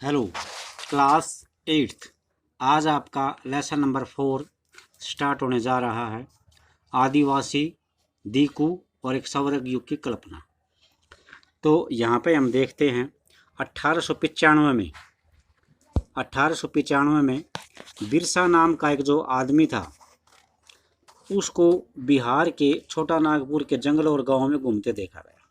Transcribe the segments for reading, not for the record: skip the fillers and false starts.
Hello class 8th। आज आपका lesson number 4 start होने जा रहा है। आदिवासी दीकू और एक स्वर्ग युग की कल्पना। तो यहाँ पे हम देखते हैं 1895 में बिरसा नाम का एक जो आदमी था, उसको बिहार के छोटा नागपुर के जंगल और गाँव में घूमते देखा गया।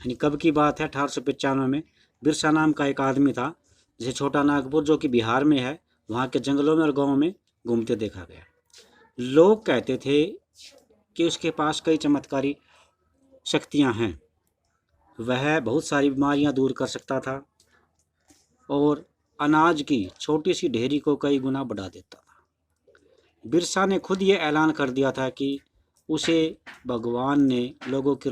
यानी कब की बात है? 1895 में बिरसा नाम का एक आदमी था, जिसे छोटा नागपुर जो कि बिहार में है, वहाँ के जंगलों में और गाँव में घूमते देखा गया। लोग कहते थे कि उसके पास कई चमत्कारी शक्तियाँ हैं। वह बहुत सारी बीमारियाँ दूर कर सकता था और अनाज की छोटी सी ढेरी को कई गुना बढ़ा देता था। बिरसा ने खुद ये ऐलान कर दिया था कि उसे भगवान ने लोगों की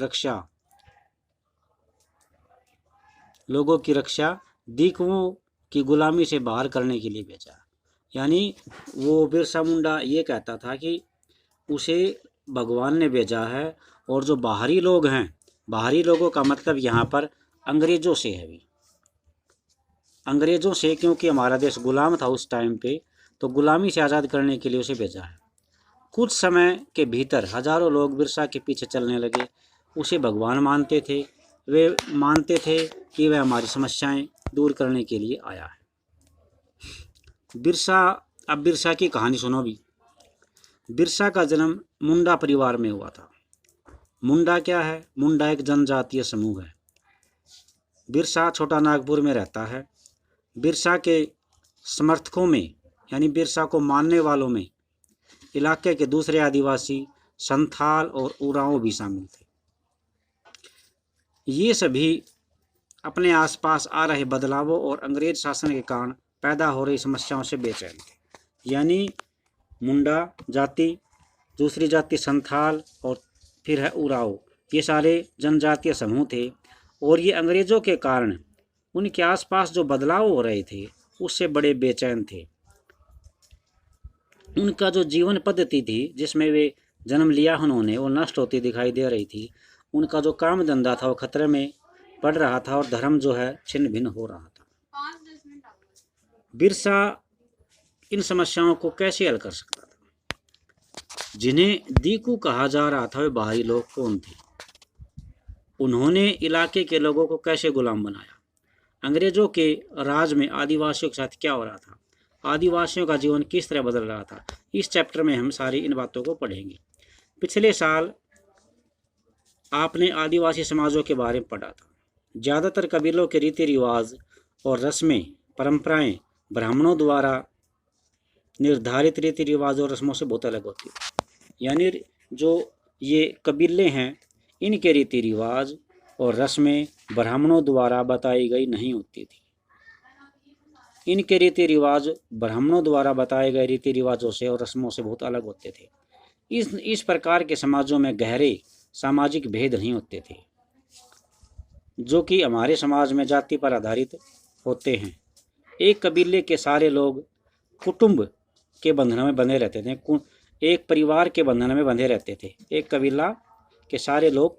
रक्षा दीकुओं की गुलामी से बाहर करने के लिए भेजा। यानी वो बिरसा मुंडा ये कहता था कि उसे भगवान ने भेजा है, और जो बाहरी लोग हैं, बाहरी लोगों का मतलब यहाँ पर अंग्रेज़ों से है। भी अंग्रेज़ों से, क्योंकि हमारा देश गुलाम था उस टाइम पे, तो गुलामी से आज़ाद करने के लिए उसे भेजा है। कुछ समय के भीतर हजारों लोग बिरसा के पीछे चलने लगे। उसे भगवान मानते थे। वे मानते थे कि वह हमारी समस्याएं दूर करने के लिए आया है। अब बिरसा की कहानी सुनो भी। बिरसा का जन्म मुंडा परिवार में हुआ था। मुंडा क्या है? मुंडा एक जनजातीय समूह है। बिरसा छोटा नागपुर में रहता है। बिरसा के समर्थकों में, यानी बिरसा को मानने वालों में, इलाके के दूसरे आदिवासी संथाल और उरांव भी शामिल थे। ये सभी अपने आसपास आ रहे बदलावों और अंग्रेज शासन के कारण पैदा हो रही समस्याओं से बेचैन थे। यानी मुंडा जाति, दूसरी जाति संथाल, और फिर है उराव। ये सारे जनजातीय समूह थे, और ये अंग्रेज़ों के कारण उनके आसपास जो बदलाव हो रहे थे उससे बड़े बेचैन थे। उनका जो जीवन पद्धति थी, जिसमें वे जन्म लिया उन्होंने, वो नष्ट होती दिखाई दे रही थी। उनका जो काम धंधा था वो खतरे में पड़ रहा था, और धर्म जो है छिन्न भिन्न हो रहा था। बिरसा इन समस्याओं को कैसे हल कर सकता था? जिन्हें दीकू कहा जा रहा था, वे बाहरी लोग कौन थे? उन्होंने इलाके के लोगों को कैसे गुलाम बनाया? अंग्रेजों के राज में आदिवासियों के साथ क्या हो रहा था? आदिवासियों का जीवन किस तरह बदल रहा था? इस चैप्टर में हम सारी इन बातों को पढ़ेंगे। पिछले साल आपने आदिवासी समाजों के बारे में पढ़ा था। ज़्यादातर कबीलों के रीति रिवाज और रस्में परंपराएं ब्राह्मणों द्वारा निर्धारित रीति रिवाज और रस्मों से बहुत अलग होती है। यानी जो ये कबीले हैं, इनके रीति रिवाज और रस्में ब्राह्मणों द्वारा बताई गई नहीं होती थी। इनके रीति रिवाज ब्राह्मणों द्वारा बताए गए रीति रिवाजों से और रस्मों से बहुत अलग होते थे। इस प्रकार के समाजों में गहरे सामाजिक भेद नहीं होते थे, जो कि हमारे समाज में जाति पर आधारित होते हैं। एक कबीले के सारे लोग कुटुंब के बंधनों में बंधे रहते थे, एक परिवार के बंधन में बंधे रहते थे। एक कबीला के सारे लोग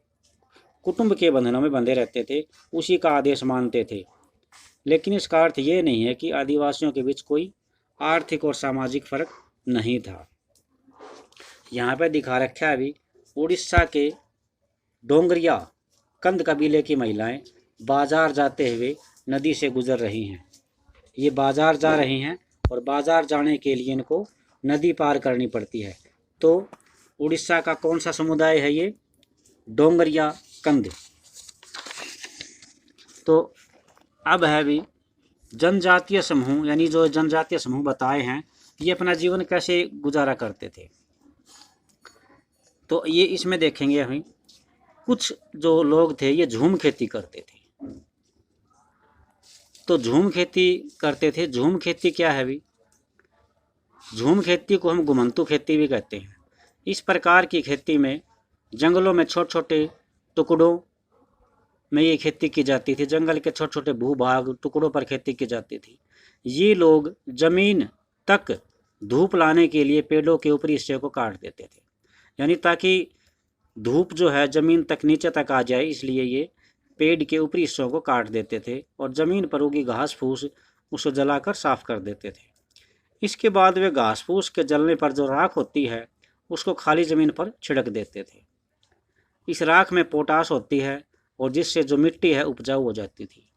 कुटुंब के बंधनों में बंधे रहते थे, उसी का आदेश मानते थे। लेकिन इसका अर्थ ये नहीं है कि आदिवासियों के बीच कोई आर्थिक और सामाजिक फर्क नहीं था। यहाँ पर दिखा रखा है अभी, उड़ीसा के डोंगरिया कंद कबीले की महिलाएं बाजार जाते हुए नदी से गुजर रही हैं। ये बाजार जा रही हैं, और बाजार जाने के लिए इनको नदी पार करनी पड़ती है। तो उड़ीसा का कौन सा समुदाय है ये? डोंगरिया कंद। तो अब है भी जनजातीय समूह, यानी जो जनजातीय समूह बताए हैं, ये अपना जीवन कैसे गुजारा करते थे। तो ये इसमें देखेंगे हम, कुछ जो लोग थे ये झूम खेती करते थे। तो झूम खेती करते थे। झूम खेती क्या है भी? झूम खेती को हम घुमंतू खेती भी कहते हैं। इस प्रकार की खेती में जंगलों में छोटे छोटे टुकड़ों में ये खेती की जाती थी। जंगल के छोटे छोटे भूभाग टुकड़ों पर खेती की जाती थी। ये लोग जमीन तक धूप लाने के लिए पेड़ों के ऊपरी हिस्से को काट देते थे, यानी ताकि धूप जो है जमीन तक नीचे तक आ जाए, इसलिए ये पेड़ के ऊपरी हिस्सों को काट देते थे, और जमीन पर उगी घास फूस उसको जलाकर साफ कर देते थे। इसके बाद वे घास फूस के जलने पर जो राख होती है उसको खाली ज़मीन पर छिड़क देते थे। इस राख में पोटाश होती है और जिससे जो मिट्टी है उपजाऊ हो जाती थी।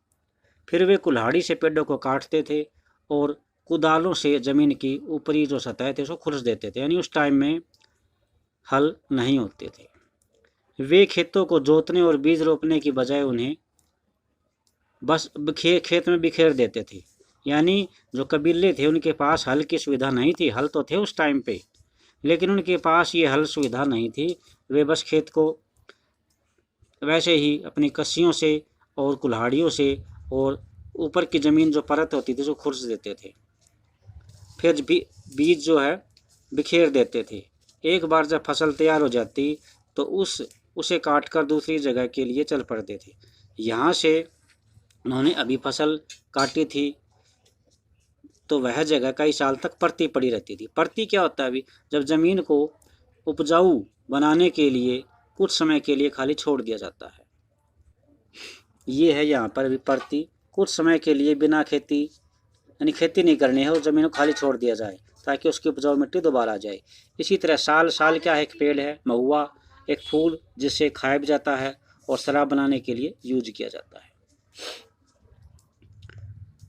फिर वे कुल्हाड़ी से पेड़ों को काटते थे और कुदालों से ज़मीन की ऊपरी जो सतह थे उसको खुरच देते थे। यानी उस टाइम में हल नहीं होते थे। वे खेतों को जोतने और बीज रोपने की बजाय उन्हें बस खेत में बिखेर देते थे। यानी जो कबीले थे उनके पास हल की सुविधा नहीं थी। हल तो थे उस टाइम पे, लेकिन उनके पास ये हल सुविधा नहीं थी। वे बस खेत को वैसे ही अपनी कस्सियों से और कुल्हाड़ियों से और ऊपर की ज़मीन जो परत होती थी उसको खुरच देते थे। फिर बीज जो है बिखेर देते थे। एक बार जब फसल तैयार हो जाती तो उसे काटकर दूसरी जगह के लिए चल पड़ते थे। यहाँ से उन्होंने अभी फसल काटी थी तो वह जगह कई साल तक परती पड़ी रहती थी। परती क्या होता है? अभी जब ज़मीन को उपजाऊ बनाने के लिए कुछ समय के लिए खाली छोड़ दिया जाता है। ये है यहाँ पर अभी परती। कुछ समय के लिए बिना खेती यानी खेती नहीं करनी है, उस ज़मीन को खाली छोड़ दिया जाए ताकि उसकी उपजाऊ मिट्टी दोबारा आ जाए। इसी तरह साल क्या है, एक पेड़ है महुआ, एक फूल जिससे खाया भी जाता है और शराब बनाने के लिए यूज किया जाता है।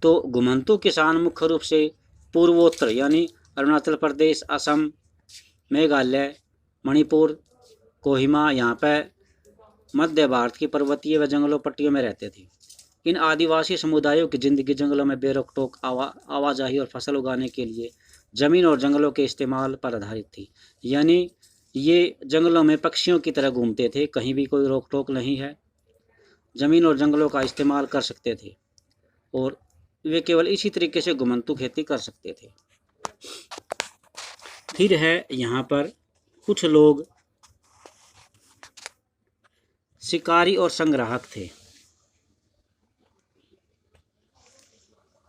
तो घुमंतू किसान मुख्य रूप से पूर्वोत्तर यानी अरुणाचल प्रदेश, असम, मेघालय, मणिपुर, कोहिमा, यहाँ पर मध्य भारत की पर्वतीय व जंगलों पट्टियों में रहते थे। इन आदिवासी समुदायों की जिंदगी जंगलों में बेरोक टोक आवाजाही और फसल उगाने के लिए जमीन और जंगलों के इस्तेमाल पर आधारित थी। यानी ये जंगलों में पक्षियों की तरह घूमते थे, कहीं भी कोई रोक टोक नहीं है, जमीन और जंगलों का इस्तेमाल कर सकते थे और वे केवल इसी तरीके से घुमंतू खेती कर सकते थे। फिर है यहाँ पर कुछ लोग शिकारी और संग्राहक थे।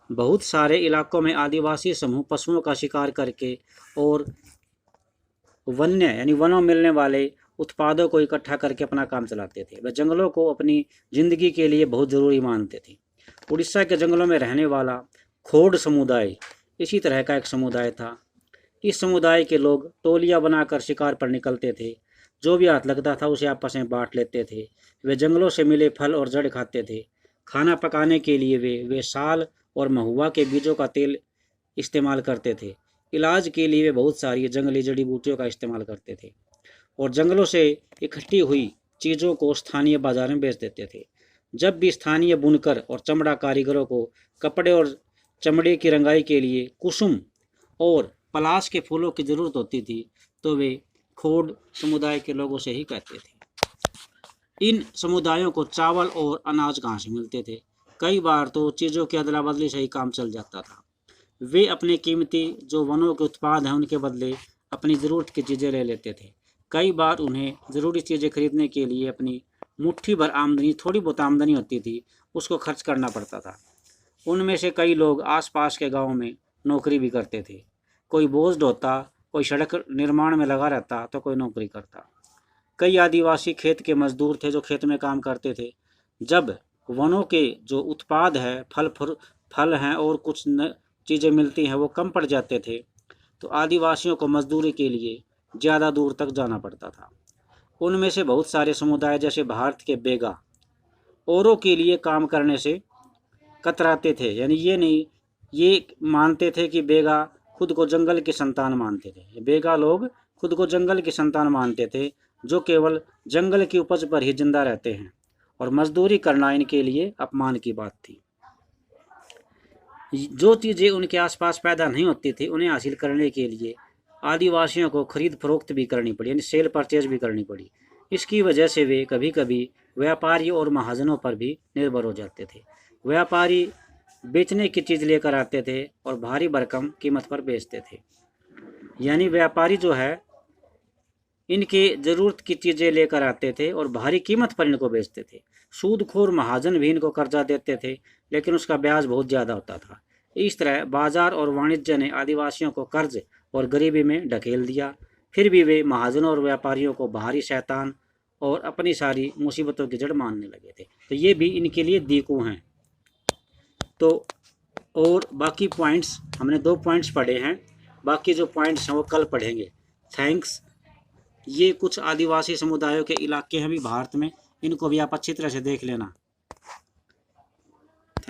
बहुत सारे इलाकों में आदिवासी समूह पशुओं का शिकार करके और वन्य यानी वनों मिलने वाले उत्पादों को इकट्ठा करके अपना काम चलाते थे। वे जंगलों को अपनी जिंदगी के लिए बहुत ज़रूरी मानते थे। उड़ीसा के जंगलों में रहने वाला खोड़ समुदाय इसी तरह का एक समुदाय था। इस समुदाय के लोग टोलियां बनाकर शिकार पर निकलते थे। जो भी हाथ लगता था उसे आपस में बांट लेते थे। वे जंगलों से मिले फल और जड़ खाते थे। खाना पकाने के लिए वे साल और महुआ के बीजों का तेल इस्तेमाल करते थे। इलाज के लिए वे बहुत सारी जंगली जड़ी बूटियों का इस्तेमाल करते थे और जंगलों से इकट्ठी हुई चीज़ों को स्थानीय बाजार में बेच देते थे। जब भी स्थानीय बुनकर और चमड़ा कारीगरों को कपड़े और चमड़े की रंगाई के लिए कुसुम और पलाश के फूलों की ज़रूरत होती थी तो वे खोड़ समुदाय के लोगों से ही कहते थे। इन समुदायों को चावल और अनाज कहाँ से मिलते थे? कई बार तो चीज़ों की अदला बदली से ही काम चल जाता था। वे अपने कीमती जो वनों के उत्पाद हैं उनके बदले अपनी ज़रूरत की चीज़ें ले लेते थे। कई बार उन्हें ज़रूरी चीज़ें खरीदने के लिए अपनी मुट्ठी भर आमदनी, थोड़ी बहुत आमदनी होती थी, उसको खर्च करना पड़ता था। उनमें से कई लोग आसपास के गाँव में नौकरी भी करते थे। कोई बोझ ढोता, कोई सड़क निर्माण में लगा रहता तो कोई नौकरी करता। कई आदिवासी खेत के मजदूर थे जो खेत में काम करते थे। जब वनों के जो उत्पाद है, फल हैं और कुछ चीज़ें मिलती हैं वो कम पड़ जाते थे तो आदिवासियों को मजदूरी के लिए ज़्यादा दूर तक जाना पड़ता था। उनमें से बहुत सारे समुदाय जैसे भारत के बेगा औरों के लिए काम करने से कतराते थे। यानी ये मानते थे कि बेगा खुद को जंगल की संतान मानते थे। बेगा लोग खुद को जंगल की संतान मानते थे जो केवल जंगल की उपज पर ही जिंदा रहते हैं और मजदूरी करना इनके लिए अपमान की बात थी। जो चीज़ें उनके आसपास पैदा नहीं होती थी उन्हें हासिल करने के लिए आदिवासियों को खरीद फरोख्त भी करनी पड़ी, यानी सेल परचेज भी करनी पड़ी। इसकी वजह से वे कभी कभी व्यापारियों और महाजनों पर भी निर्भर हो जाते थे। व्यापारी बेचने की चीज़ लेकर आते थे और भारी भरकम कीमत पर बेचते थे। यानी व्यापारी जो है इनके ज़रूरत की चीज़ें लेकर आते थे और भारी कीमत पर इनको बेचते थे। सूदखोर महाजन भी इनको कर्जा देते थे लेकिन उसका ब्याज बहुत ज़्यादा होता था। इस तरह बाजार और वाणिज्य ने आदिवासियों को कर्ज और गरीबी में ढकेल दिया। फिर भी वे महाजनों और व्यापारियों को बाहरी शैतान और अपनी सारी मुसीबतों की जड़ मानने लगे थे। तो ये भी इनके लिए दीकू हैं। तो और बाकी पॉइंट्स हमने 2 पॉइंट्स पढ़े हैं, बाकी जो पॉइंट्स हैं वो कल पढ़ेंगे। थैंक्स। ये कुछ आदिवासी समुदायों के इलाके हैं भी भारत में, इनको भी आप अच्छी तरह से देख लेना।